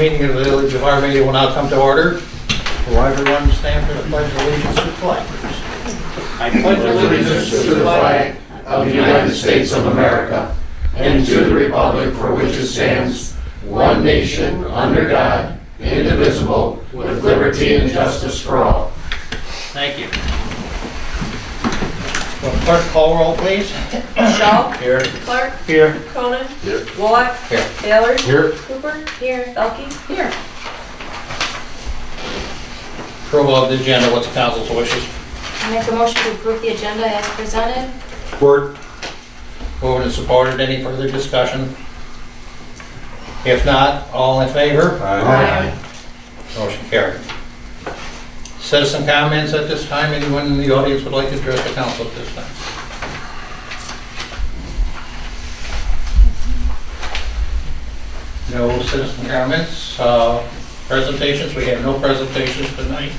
meeting of the Village of Armada will now come to order. Will everyone stand for the Pledge of Allegiance to the flag, please? I pledge allegiance to the flag of the United States of America and to the republic for which it stands, one nation, under God, indivisible, with liberty and justice for all. Thank you. Will clerk call roll, please? Shaw. Here. Clark. Here. Cronin. Here. Wallach. Here. Taylor. Here. Cooper. Here. Elke. Here. Approval of the agenda, what's the council's wishes? I make a motion to approve the agenda as presented. Support. Moved and supported, any further discussion? If not, all in favor? Aye. Motion carried. Citizen comments at this time, anyone in the audience would like to address the council at this time? No citizen comments. Presentations, we have no presentations tonight.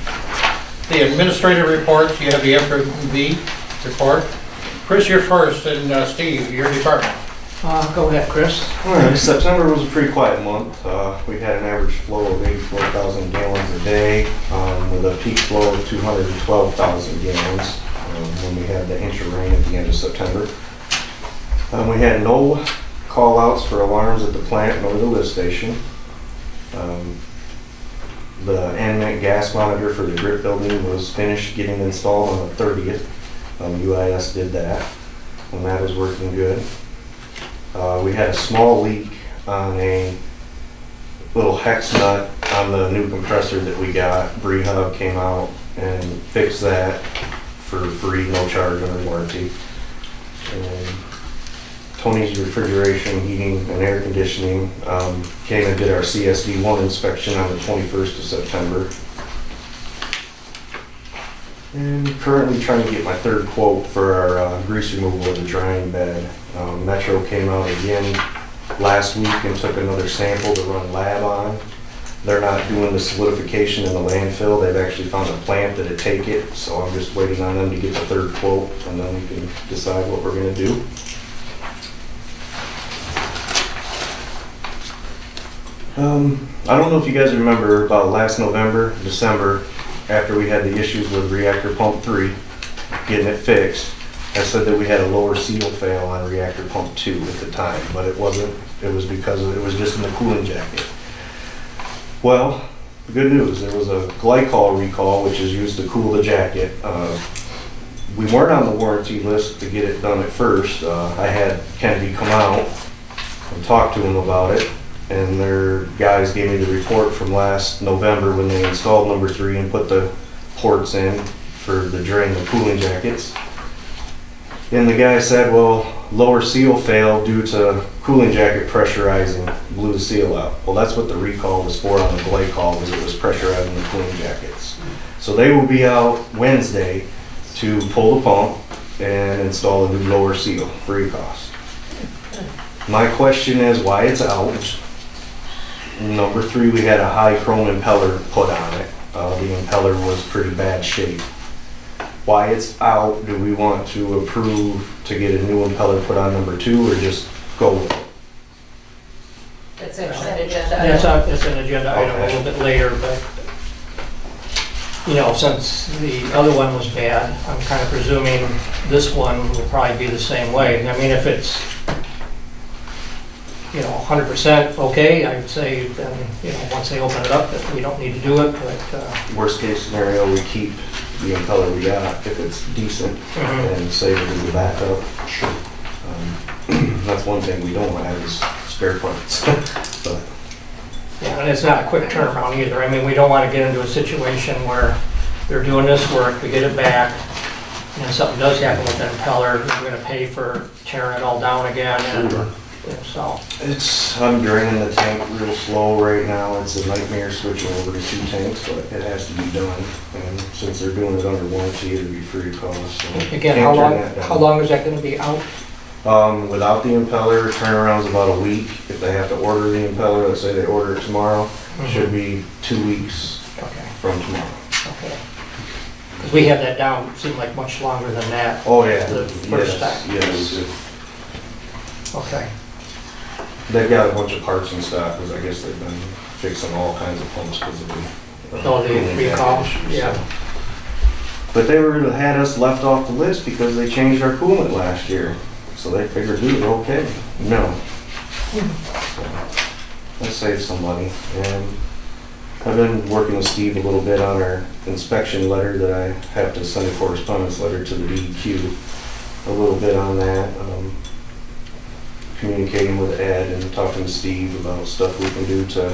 The administrative reports, you have the FB report. Chris, you're first, and Steve, your department. Go ahead, Chris. All right, September was a pretty quiet month. We had an average flow of 84,000 gallons a day with a peak flow of 212,000 gallons when we had the inch of rain at the end of September. We had no call outs for alarms at the plant nor the lift station. The NMET gas monitor for the grip building was finished getting installed on the 30th. UIS did that, and that is working good. We had a small leak on a little hex nut on the new compressor that we got. Hub came out and fixed that for free, no charge under warranty. And Tony's refrigeration, heating, and air conditioning came and did our CSD1 inspection on the 21st of September. And currently trying to get my third quote for our grease removal of the drying bed. Metro came out again last week and took another sample to run lab on. They're not doing the solidification in the landfill. They've actually found a plant that'd take it, so I'm just waiting on them to get the third quote, and then we can decide what we're gonna do. I don't know if you guys remember about last November, December, after we had the issues with reactor pump 3, getting it fixed, I said that we had a lower seal fail on reactor pump 2 at the time, but it wasn't. It was because it was just in the cooling jacket. Well, the good news, there was a glycol recall, which is used to cool the jacket. We weren't on the warranty list to get it done at first. I had Kennedy come out and talk to him about it. And their guys gave me the report from last November when they installed number 3 and put the ports in for the drain the cooling jackets. And the guy said, well, lower seal failed due to cooling jacket pressurizing, blew the seal out. Well, that's what the recall was for on the glycol, was it was pressurizing the cooling jackets. So they will be out Wednesday to pull the pump and install a new lower seal, free cost. My question is why it's out. Number 3, we had a high chrome impeller put on it. The impeller was pretty bad shape. Why it's out, do we want to approve to get a new impeller put on number 2 or just go with it? That's actually an agenda. It's an agenda item a little bit later, but, you know, since the other one was bad, I'm kind of presuming this one will probably be the same way. I mean, if it's, you know, 100% okay, I would say then, you know, once they open it up, that we don't need to do it, but, Worst case scenario, we keep the impeller we got if it's decent and save it as a backup. That's one thing we don't have is spare parts. But yeah, and it's not a quick turnaround either. I mean, we don't want to get into a situation where they're doing this work, we get it back, and something does happen with the impeller, we're gonna pay for tearing it all down again, and so. I'm draining the tank real slow right now. It's a nightmare switching over to 2 tanks, but it has to be done. And since they're doing it under warranty, it'll be free of cost. So Again, how long is that gonna be out? Without the impeller, turnaround's about a week. If they have to order the impeller, let's say they order it tomorrow, should be 2 weeks Okay, from tomorrow. okay. Because we had that down, it seemed like much longer than that. Oh yeah, The first time. yes. Okay. They've got a bunch of parts in stock because I guess they've been fixing all kinds of pumps because of the. Oh, the cooling recall, issues, yeah. so. But they had us left off the list because they changed our coolant last year. So they figured we were okay. No. So, that saved some money. And I've been working with Steve a little bit on our inspection letter that I have to send a correspondence letter to the DEQ. A little bit on that. Communicating with Ed and talking to Steve about stuff we can do to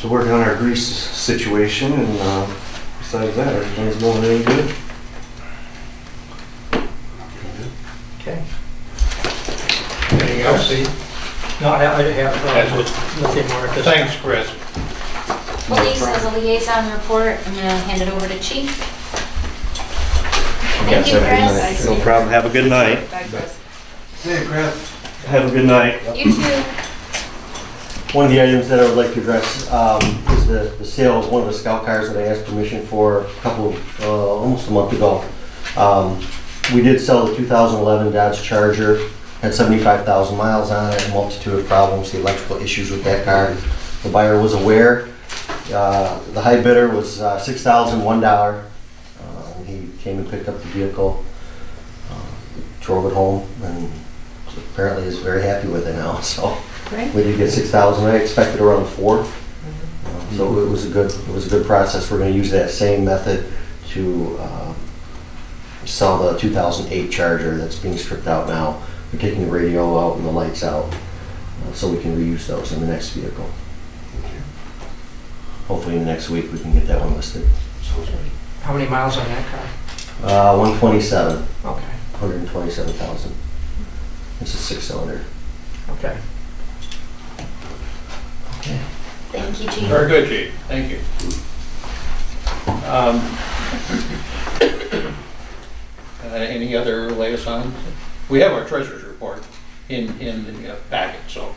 work on our grease situation. And besides that, everything's going really good. Okay. Anything else? No, I have nothing more at this time. Thanks, Chris. Police as a liaison report, I'm gonna hand it over to Chief. Thank you, Chris. No problem. Have a good night. Bye, Chris. Hey, Chris. Have a good night. You too. One of the items that I would like to address is the sale of one of the scout cars that I asked permission for a couple, almost a month ago. We did sell the 2011 Dodge Charger, had 75,000 miles on it, a multitude of problems, the electrical issues with that car. The buyer was aware. The high bidder was $6,001. He came and picked up the vehicle, drove it home, and apparently is very happy with it now. So Great. we did get 6,000. I expected around 4. So it was a good process. We're going to use that same method to sell the 2008 Charger that's being stripped out now. We're taking the radio out and the lights out, so we can reuse those in the next vehicle. Hopefully in the next week we can get that one listed. How many miles on that car? 127, Okay, 127,000. It's a 6-cylinder. okay. Thank you, Chief. Very good, Chief. Thank you. Any other liaisons? We have our treasurer's report in the packet, so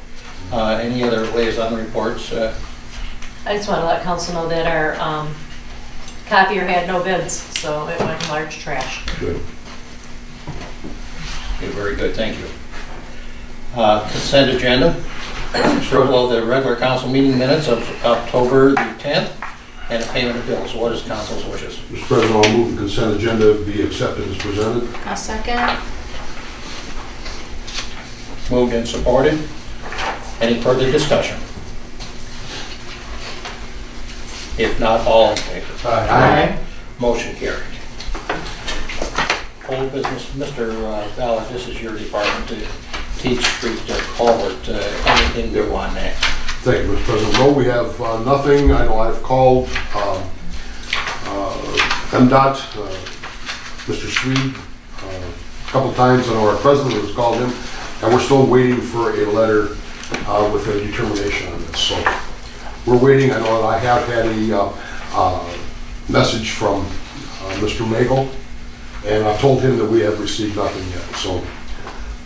any other liaison reports? I just want to let council know that our copier had no bids, so it went in large trash. Good. Okay, very good, thank you. Consent agenda. Approval of the regular council meeting minutes of October the 10th and a payment of bills. What is council's wishes? Mr. President, I'll move the consent agenda be accepted as presented. A second. Moved and supported. Any further discussion? If not, all in favor? Aye. Motion carried. Old business, Mr. Ballard, this is your department, the Teach Street culvert, anything new on that? Thank you, Mr. President. No, we have nothing. I know I've called MDOT, Mr. Swede, a couple times. I know our president has called him, and we're still waiting for a letter with a determination on this. So we're waiting. I know that I have had a message from Mr. Magel, and I've told him that we have received nothing yet. So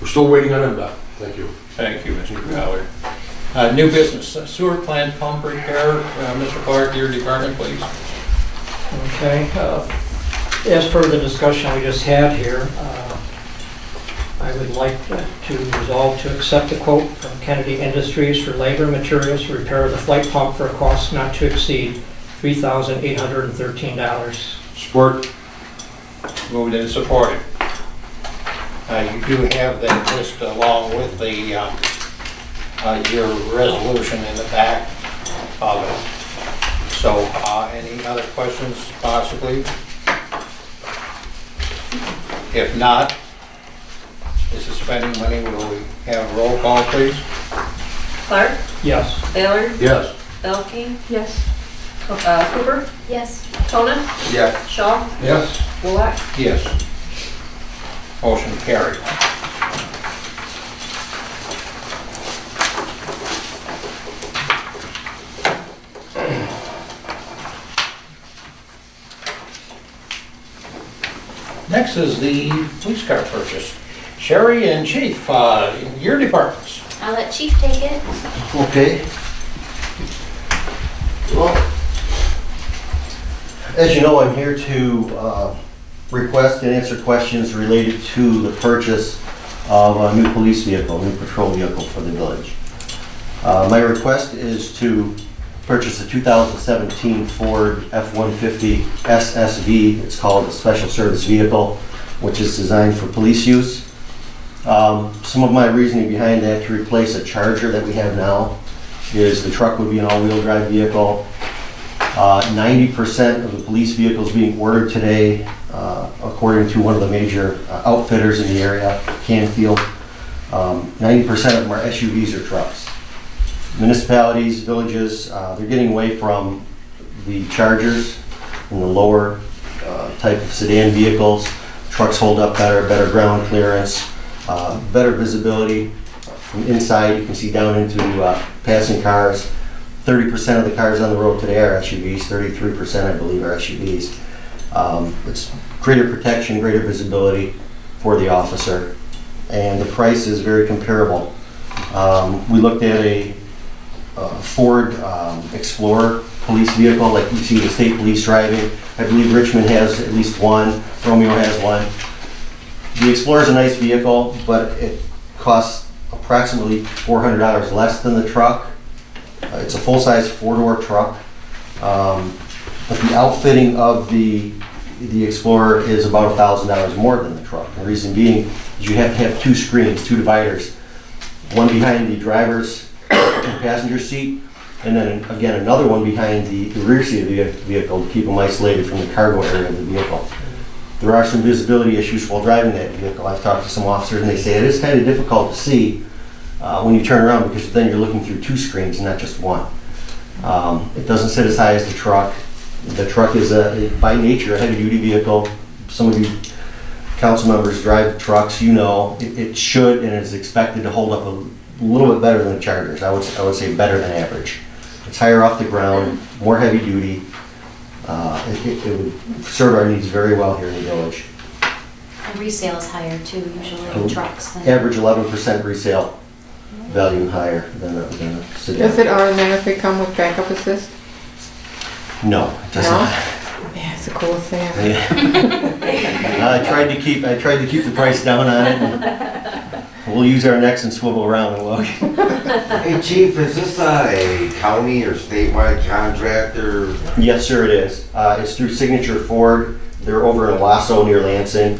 we're still waiting on MDOT. Thank you. Thank you, Mr. Ballard. New business, sewer plant pump repair. Mr. Clark, your department, please. Okay, as per the discussion we just had here, I would like to resolve to accept the quote from Kennedy Industries for labor and materials to repair the flight pump for a cost not to exceed $3,813. Support. Moved and supported. You do have that list along with the your resolution in the back of it. So, any other questions possibly? If not, this is spending money. Will we have a roll call, please? Clark? Yes. Baylor? Yes. Belkey? Yes. Cooper? Yes. Tonin? Yes. Shaw? Yes. Bullock? Yes. Motion carried. Next is the police car purchase. Sherry and Chief, your departments. I'll let Chief take it. Okay. Well, as you know, I'm here to request and answer questions related to the purchase of a new police vehicle, a new patrol vehicle for the village. My request is to purchase a 2017 Ford F-150 SSV. It's called a Special Service Vehicle, which is designed for police use. Some of my reasoning behind that, to replace a Charger that we have now, is the truck would be an all-wheel drive vehicle. 90% of the police vehicles being ordered today, according to one of the major outfitters in the area, Canfield, 90% of them are SUVs or trucks. Municipalities, villages, they're getting away from the Chargers and the lower type of sedan vehicles. Trucks hold up better, better ground clearance, better visibility. From inside, you can see down into passing cars. 30% of the cars on the road today are SUVs, 33% I believe are SUVs. It's greater protection, greater visibility for the officer, and the price is very comparable. We looked at a Ford Explorer police vehicle, like you see the state police driving. I believe Richmond has at least one, Romeo has one. The Explorer is a nice vehicle, but it costs approximately $400 less than the truck. It's a full-size four-door truck, but the outfitting of the Explorer is about $1,000 more than the truck. The reason being is you have to have two screens, two dividers, one behind the driver's and passenger seat, and then again another one behind the rear seat of the vehicle to keep them isolated from the cargo area of the vehicle. There are some visibility issues while driving that vehicle. I've talked to some officers and they say it is kind of difficult to see when you turn around, because then you're looking through two screens and not just one. It doesn't sit as high as the truck. The truck is by nature a heavy-duty vehicle. Some of you council members drive trucks, you know it should and is expected to hold up a little bit better than the Chargers. I would say better than average. It's higher off the ground, more heavy-duty. It would serve our needs very well here in the village. And resale is higher too, usually in trucks. Average 11% resale value higher than a sedan. Does it automatically come with backup assist? No, it does No? not. Yeah, it's the coolest thing ever. Yeah. I tried to keep the price down on it. We'll use our necks and swivel around and look. Hey Chief, is this a county or statewide contract or? Yes, sir, it is. It's through Signature Ford. They're over in Owasso near Lansing.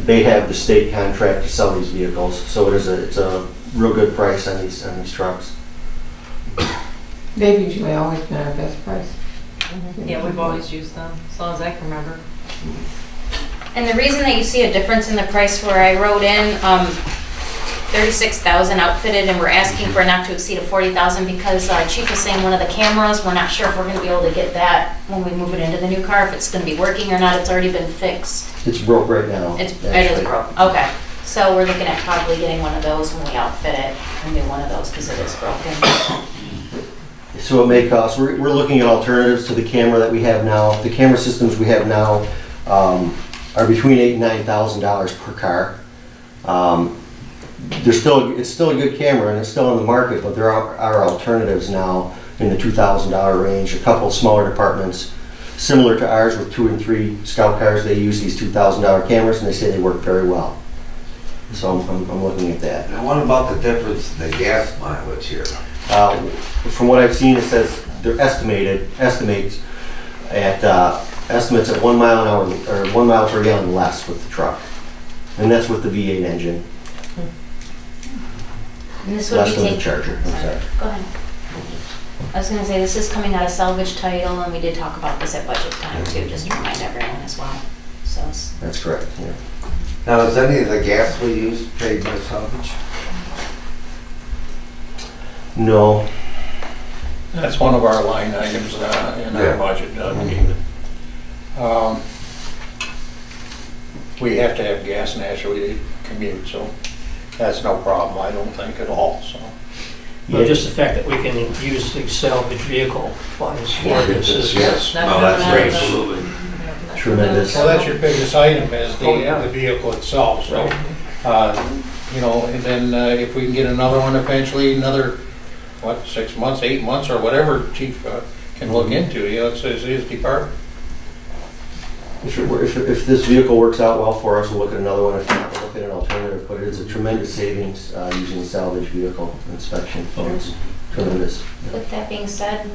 They have the state contract to sell these vehicles, so it's a real good price on these trucks. They've usually always been our best price. Yeah, we've always used them, as long as I can remember. And the reason that you see a difference in the price where I wrote in 36,000 outfitted and we're asking for not to exceed a 40,000 because Chief was saying one of the cameras, we're not sure if we're going to be able to get that when we move it into the new car, if it's going to be working or not. It's already been fixed. It's broke right now. It is broke. Okay. So we're looking at probably getting one of those when we outfit it, a new one of those because it is broken. So it may cost, we're looking at alternatives to the camera that we have now. The camera systems we have now are between $8,000 and $9,000 per car. It's still a good camera and it's still on the market, but there are alternatives now in the $2,000 range. A couple smaller departments similar to ours with 2 and 3 scout cars, they use these $2,000 cameras and they say they work very well. So I'm looking at that. Now what about the difference in the gas mileage here? From what I've seen, it says they're estimates at 1 mile an hour or 1 mile per gallon less with the truck, and that's with the V8 engine. And this would Less be than the taken. Charger. I'm sorry. Go ahead. I was gonna say, this is coming out of salvage title, and we did talk about this at budget time too, just to remind everyone as well. So, That's correct. Yeah. Now is any of the gas we use paid by salvage? No. That's one of our line items in our Yeah. budget, we have to have gas naturally to commute, so that's no problem, I don't think at all, so. But just the fact that we can use the salvage vehicle funds for this is. Yes. That's Well, that's not- great, absolutely. Tremendous. Well, that's your biggest item is Oh, yeah. the vehicle itself, so, and then if we can get another one eventually, another, 6 months, 8 months, or whatever Chief can look into, it's his department. If this vehicle works out well for us, we'll look at another one. If not, we'll look look at an alternative, but it is a tremendous savings using salvage vehicle inspection funds. Tremendous. With that being said,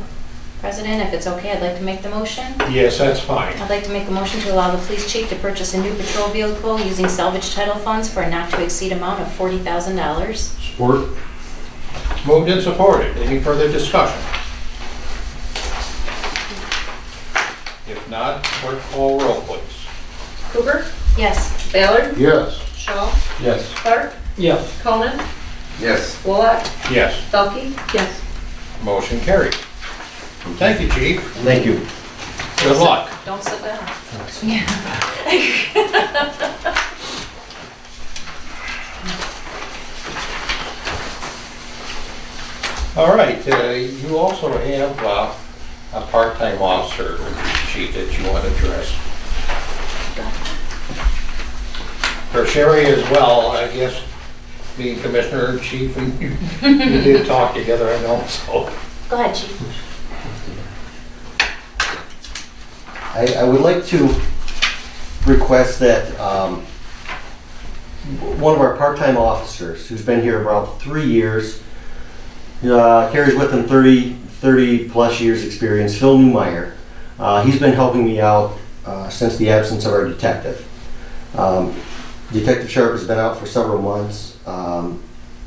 President, if it's okay, I'd like to make the motion. Yes, that's fine. I'd like to make a motion to allow the police chief to purchase a new patrol vehicle using salvage title funds for a not to exceed amount of $40,000. Support? Moved and supported. Any further discussion? If not, clerk call roll, please. Cooper, Yes. Ballard, Yes. Shaw, Yes. Clark, Yes. Cullen, Yes. Wolock, Yes, Pelkey. Yes. motion carried. Thank you, chief. Thank you. Good luck. Don't sit down. All right, you also have a part-time officer sheet that you want to address. For Sherry as well, I guess, being commissioner and chief, and you did talk together, I know, so. Go ahead, chief. I would like to request that one of our part-time officers, who's been here about 3 years, carries with him 30 plus years experience, Phil Newmeyer. He's been helping me out since the absence of our detective. Detective Sharp has been out for several months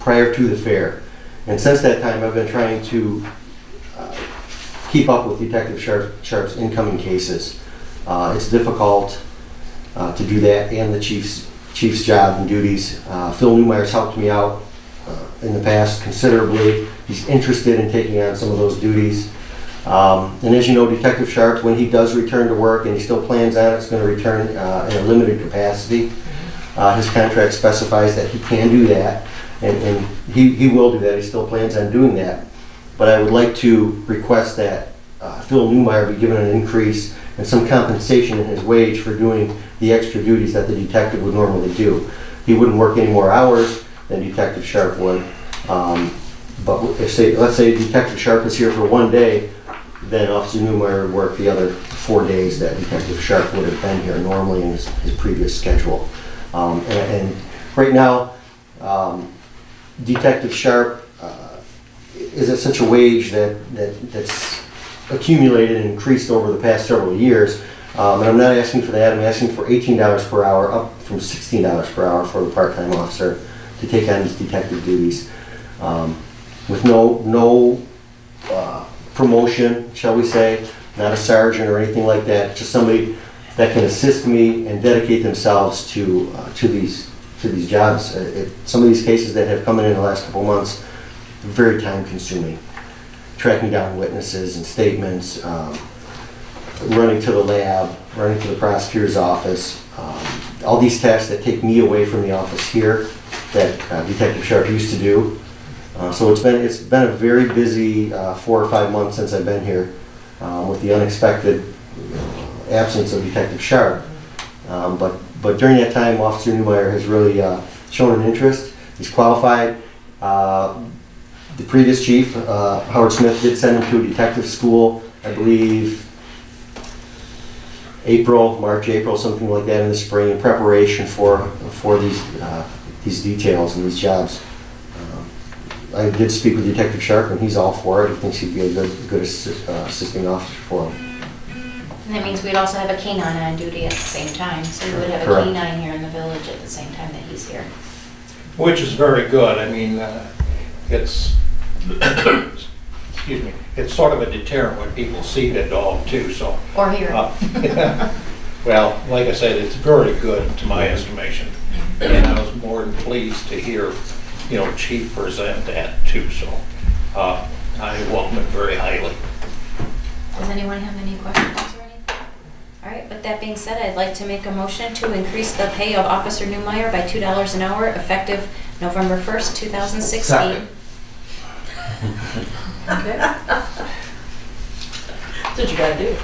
prior to the fair. And since that time, I've been trying to keep up with Detective Sharp's incoming cases. It's difficult to do that and the chief's job and duties. Phil Newmeyer's helped me out in the past considerably. He's interested in taking on some of those duties. And as you know, Detective Sharp, when he does return to work, and he still plans on it, it's going to return in a limited capacity. His contract specifies that he can do that, and he will do that. He still plans on doing that. But I would like to request that Phil Newmeyer be given an increase and some compensation in his wage for doing the extra duties that the detective would normally do. He wouldn't work any more hours than Detective Sharp would. But let's say Detective Sharp is here for 1 day, then Officer Newmeyer would work the other 4 days that Detective Sharp would have been here normally in his previous schedule. And right now, Detective Sharp is at such a wage that's accumulated and increased over the past several years. And I'm not asking for that. I'm asking for $18 per hour, up from $16 per hour for the part-time officer to take on these detective duties. With no promotion, shall we say, not a sergeant or anything like that, just somebody that can assist me and dedicate themselves to these jobs. Some of these cases that have come in the last couple months, very time-consuming. Tracking down witnesses and statements, running to the lab, running to the prosecutor's office, all these tasks that take me away from the office here that Detective Sharp used to do. So it's been a very busy 4 or 5 months since I've been here with the unexpected absence of Detective Sharp. But during that time, Officer Newmeyer has really shown an interest. He's qualified. The previous chief, Howard Smith, did send him to a detective school, I believe March, April, something like that in the spring, in preparation for these details and these jobs. I did speak with Detective Sharp, and he's all for it. He thinks he'd be a good assisting officer for him. And that means we'd also have a canine on duty at the same time, so we would have a Correct. canine here in the village at the same time that he's here. Which is very good. I mean, it's, excuse me, it's sort of a deterrent when people see the dog too, so. Or here. Well, like I said, it's very good to my estimation. And I was more than pleased to hear, Chief present that too, so I welcome it very highly. Does anyone have any questions or anything? All right, with that being said, I'd like to make a motion to increase the pay of Officer Newmeyer by $2 an hour effective November 1st, 2016. Second. Okay. That's what you gotta do.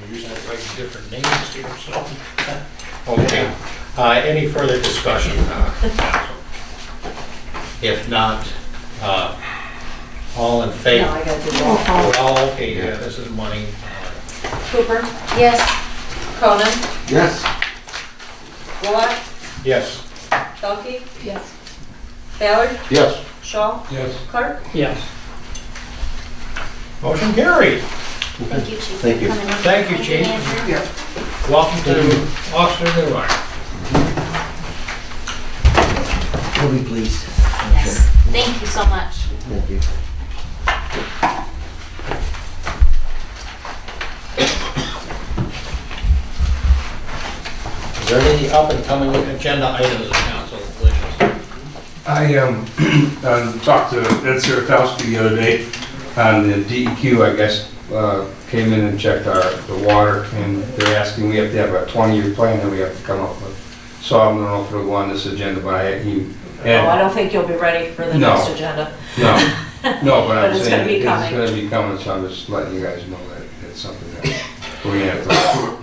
Usually I write different names here, so. Okay. Any further discussion? If not, all in favor? No, I gotta do that. Well, okay, yeah, this is money. Cooper, Yes. Cronin, Yes. Bullock, Yes. Pelkey, Yes. Ballard, Yes. Shaw, Yes. Clark. Yes. Motion carried. Thank you, Chief. Thank you. for coming in. Thank you, Chief. Andrew. Welcome to Officer Newmeyer. Will be pleased. Yes, thank you so much. Thank you. Is there any up and coming agenda items that council wishes? I talked to Ed Sirotowski the other day on the DEQ, I guess, came in and checked the water, and they're asking, we have to have a 20-year plan that we have to come up with. So I don't know if it'll go on this agenda, but I don't think you'll be ready for the No. next agenda. no, but But I'm it's saying gonna be it's coming. gonna be coming, so I'm just letting you guys know that it's something that we're gonna have to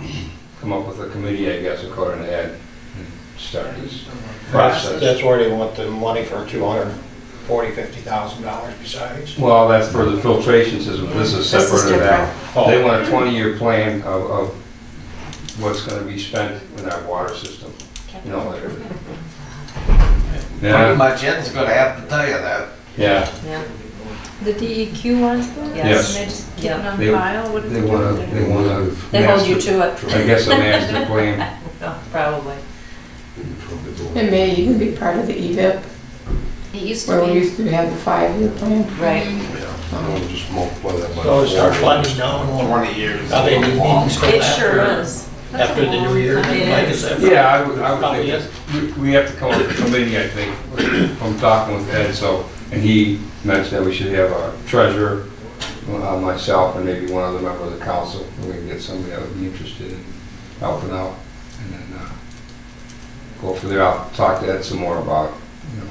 come up with a committee, I guess, according to Ed, and start this process. That's where they want the money for $250,000 besides. Well, that's for the filtration system, this is This is separate of that. different. They want a 20-year plan of what's gonna be spent in our water system, you know, like. Pretty Yeah, much Ed's gonna have to tell you that. yeah, Yeah. The DEQ ones though? Yes. And they just keep Yeah. it on They- file? What do they wanna. They hold you to it. I guess a master plan. No, probably. It may even be part of the EVIP, It used where to we be. used to have the 5-year plan. Right. I'll just multiply that by. So start letting know 20 years. how they need meetings till It sure after, is. after the new year. It Like I is. said, Yeah, I would probably think is. that we have to come up with a committee, I think, from talking with Ed, so, and he mentioned that we should have a treasurer, myself, and maybe one other member of the council, and we can get somebody that would be interested in helping out, and then, go from there. I'll talk to Ed some more about, you know,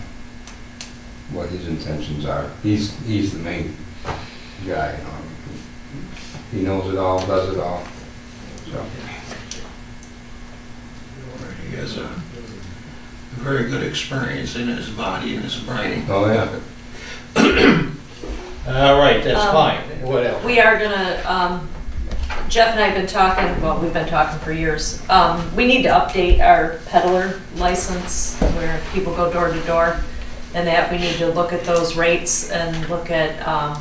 what his intentions are. He's the main guy, you know. He knows it all, does it all, so. He has a very good experience in his body and his brain. Oh, yeah. All right, that's Um, fine. What else? We are gonna, Jeff and I have been talking, well, we've been talking for years. We need to update our peddler license where people go door to door. And that we need to look at those rates and look at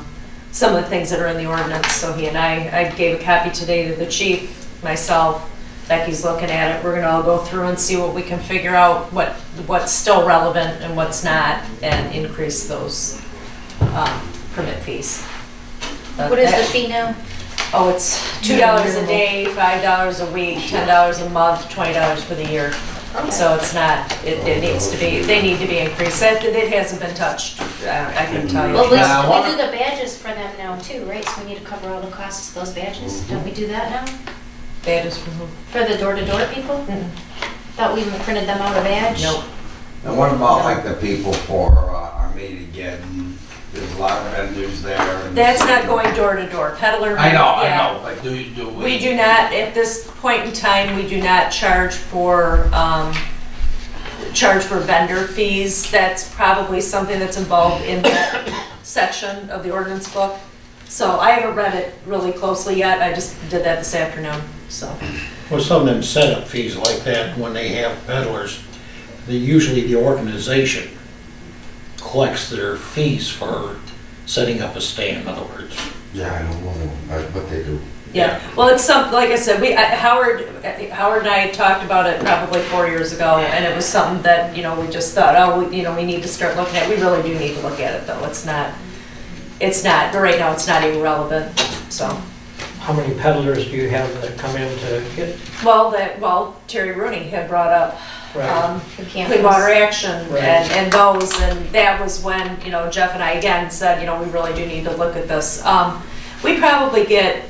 some of the things that are in the ordinance. So he and I gave a copy today to the chief, myself, Becky's looking at it. We're gonna all go through and see what we can figure out, what's still relevant and what's not, and increase those permit fees. What is the fee now? Oh, it's $2 a day, $5 a week, $10 a month, $20 for the year. So it's not, it needs to be, they need to be increased. It hasn't been touched, I can tell you. Well, we Now, do the badges for them now too, right? So we need to cover all the costs of those badges. Don't we do that now? Badges from who? For the door-to-door people? Mm-mm. Thought we printed them out a badge? Nope. And what about like the people for Armada getting, there's a lot of vendors there. and- That's not going door to door. Peddler. I know, yeah. but do we? We do not, at this point in time, we do not charge for vendor fees. That's probably something that's involved in that section of the ordinance book. So I haven't read it really closely yet. I just did that this afternoon, so. Well, some of them setup fees like that, when they have peddlers, usually the organization collects their fees for setting up a stand, in other words. Yeah, I don't know, but they do. Yeah, well, it's like I said, Howard and I talked about it probably 4 years ago, and it was something that, we just thought, we need to start looking at. We really do need to look at it, though. It's not, but right now, it's not even relevant, so. How many peddlers do you have that come in to get? Well, Terry Rooney had brought up, The campus. Clean Water Action Right. and those, and that was when, Jeff and I again said, we really do need to look at this. We probably get,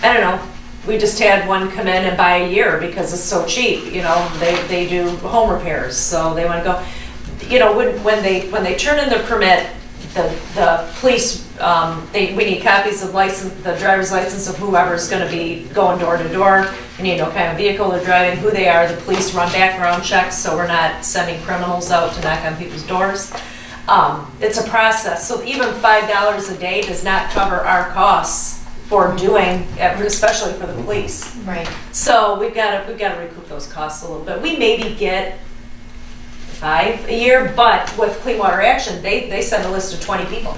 I don't know, we just had one come in and buy a year because it's so cheap, they do home repairs, so they wanna go. When they turn in their permit, the police, we need copies of the driver's license of whoever's gonna be going door to door. We need to know what kind of vehicle they're driving, who they are. The police run background checks, so we're not sending criminals out to knock on people's doors. It's a process, so even $5 a day does not cover our costs for doing, especially for the police. Right. So we've got to recoup those costs a little bit. We maybe get 5 a year, but with Clean Water Action, they send a list of 20 people.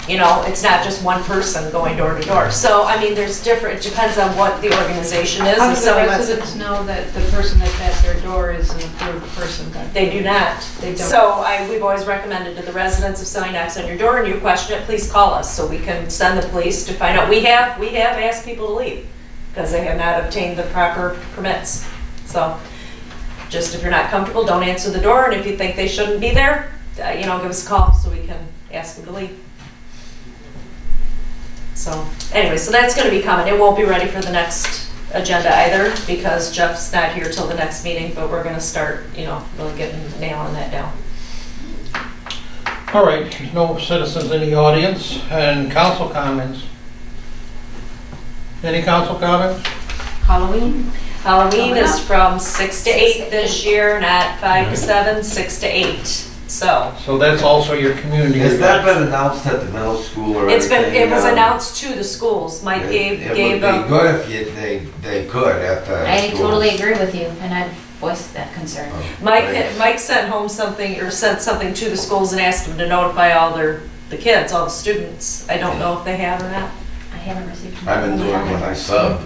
You know, it's not just one person going door to door. So, I mean, there's different, it depends on what the organization is. How If do the somebody wants to- residents know that the person that's at their door is an approved person? They do not. They don't. So we've always recommended to the residents, if somebody knocks on your door and you question it, please call us so we can send the police to find out. We have asked people to leave because they have not obtained the proper permits. So just if you're not comfortable, don't answer the door, and if you think they shouldn't be there, you know, give us a call so we can ask them to leave. So anyway, so that's gonna be coming. It won't be ready for the next agenda either because Jeff's not here till the next meeting, but we're gonna start, you know, really nailing that down. All right, there's no citizens in the audience and council comments. Any council comments? Halloween? Halloween Coming is up. from 6 to 8 6 to this year, not 5 to 7, 6 to 8. So So that's also your community Has that event. been announced at the middle school or it anything? was announced to the schools. Mike It gave would be them. good if they could at the I schools. totally agree with you, and I voiced that concern. Mike sent home something, or sent something to the schools and asked them to notify all the kids, all the students. I don't know if they have or not, I haven't received. I've been doing it when I sub.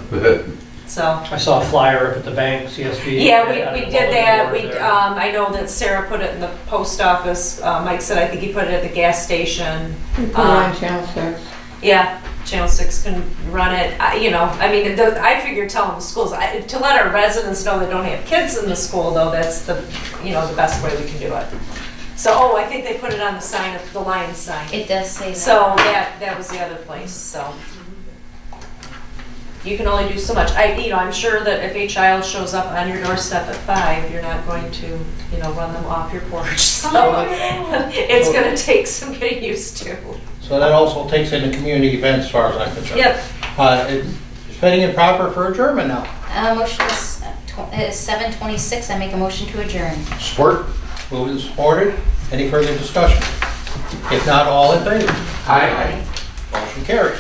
so. I saw a flyer up at the bank, CSB. Yeah, at we the did bulletin that. board We, there. I know that Sarah put it in the post office. Mike said, I think he put it at the gas station. We put it on Channel 6. Yeah, Channel 6 can run it. You know, I mean, I figure telling the schools, to let our residents know they don't have kids in the school though, that's the, you know, the best way we can do it. So, I think they put it on the sign, the Lions sign. It does say that. So that was the other place, so. You can only do so much. I'm sure that if a child shows up on your doorstep at 5, you're not going to, you know, run them off your porch. So it's gonna take some getting used to. So that also takes into community events as far as I'm concerned. Yep. It's fitting and proper for adjournment now. Motion is 7:26. I make a motion to adjourn. Support? Moved and supported. Any further discussion? If not, all in favor? Aye. Motion carries.